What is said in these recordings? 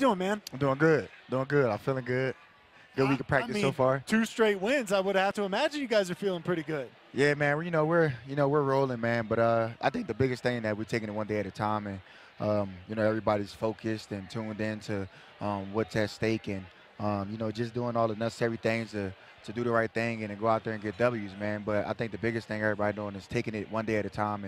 doing, man? I'm doing good. Doing good. I'm feeling good. Good week of practice so far. 2 straight wins. I would have to imagine you guys are feeling pretty good. Yeah, man. We're rolling, man. But I think the biggest thing that we're taking it one day at a time, and everybody's focused and tuned in to what's at stake, and just doing all the necessary things to do the right thing and to go out there and get W's, man. But I think the biggest thing everybody doing is taking it one day at a time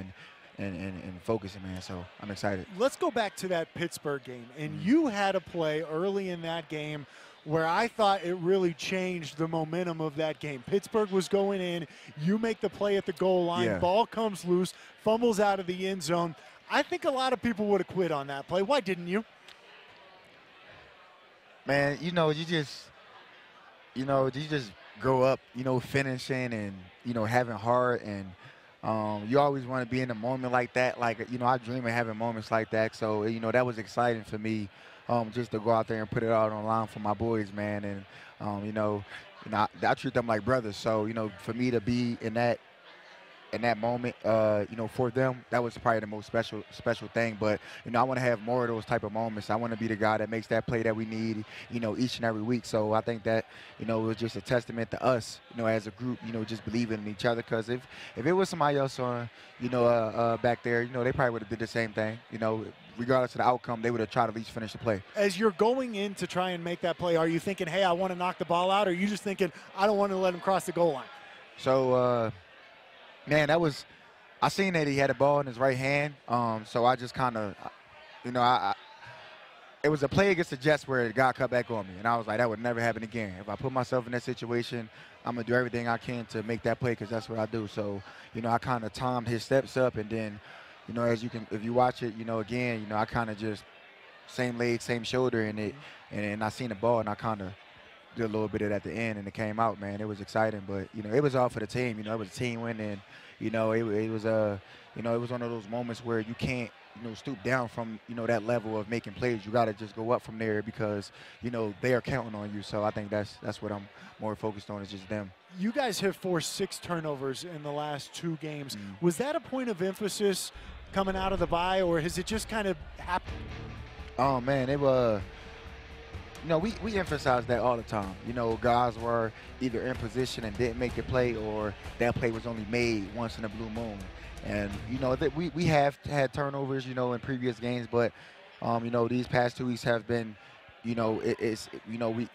and focusing, man. So I'm excited. Let's go back to that Pittsburgh game. And you had a play early in that game where I thought it really changed the momentum of that game. Pittsburgh was going in. You make the play at the goal line. Yeah. Ball comes loose, fumbles out of the end zone. I think a lot of people would have quit on that play. Why didn't you? Man, you just grow up, finishing and, having heart, and you always want to be in a moment like that. Like, I dream of having moments like that. So, that was exciting for me, just to go out there and put it out on line for my boys, man. And, I treat them like brothers. So, for me to be in that moment, for them, that was probably the most special thing. But, I want to have more of those type of moments. I want to be the guy that makes that play that we need, each and every week. So I think that, it was just a testament to us, as a group, just believing in each other. Because if it was somebody else on, back there, they probably would have did the same thing. Regardless of the outcome, they would have tried to at least finish the play. As you're going in to try and make that play, are you thinking, hey, I want to knock the ball out? Or are you just thinking, I don't want to let him cross the goal line? So, man, I seen that he had a ball in his right hand. So I just kind of, it was a play against the Jets where the guy cut back on me. And I was like, that would never happen again. If I put myself in that situation, I'm going to do everything I can to make that play because that's what I do. So, I kind of timed his steps up. And then, if you watch it, again, I kind of just same leg, same shoulder in it. And I seen the ball and I kind of did a little bit of it at the end, and it came out, man. It was exciting, but it was all for the team. It was a team win, and it was one of those moments where you can't stoop down from that level of making plays. You got to just go up from there because they are counting on you. So I think that's what I'm more focused on, is just them. You guys have forced 6 turnovers in the last 2 games. Was that a point of emphasis coming out of the bye, or has it just kind of happened? Oh man, it was. We emphasize that all the time. Guys were either in position and didn't make the play, or that play was only made once in a blue moon. And, that we have had turnovers, in previous games, but, these past 2 weeks have been, I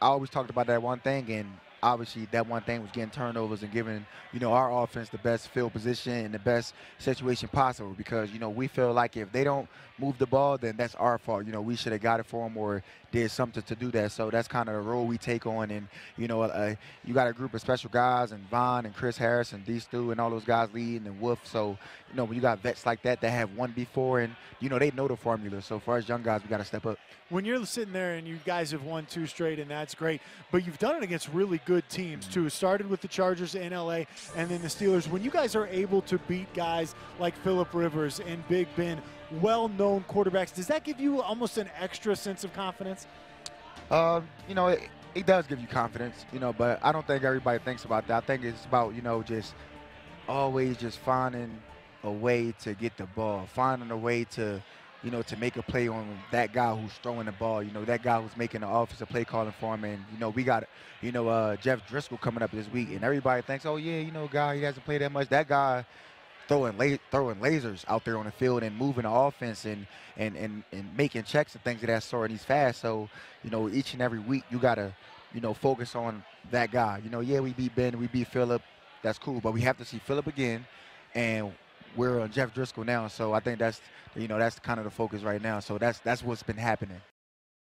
always talked about that one thing, and obviously that one thing was getting turnovers and giving, our offense the best field position and the best situation possible, because, we feel like if they don't move the ball, then that's our fault. We should have got it for them or did something to do that. So that's kind of the role we take on. And, you got a group of special guys, and Vaughn and Chris Harris and D. Stu and all those guys leading, and Wolf. So, when you got vets like that have won before, and, they know the formula. So for us young guys, we got to step up. When you're sitting there and you guys have won 2 straight, and that's great, but you've done it against really good teams too. It started with the Chargers in LA and then the Steelers. When you guys are able to beat guys like Phillip Rivers and Big Ben, well-known quarterbacks, does that give you almost an extra sense of confidence? It does give you confidence, but I don't think everybody thinks about that. I think it's about, just always just finding a way to get the ball, finding a way to, to make a play on that guy who's throwing the ball, that guy who's making the offensive play calling for him. And, we got, Jeff Driscoll coming up this week, and everybody thinks, oh, yeah, guy, he hasn't played that much. That guy throwing lasers out there on the field and moving the offense and making checks and things of that sort, and he's fast. So, each and every week you got to, focus on that guy. Yeah, we beat Ben, we beat Phillip. That's cool, but we have to see Phillip again, and we're on Jeff Driscoll now. So I think that's kind of the focus right now. So that's what's been happening.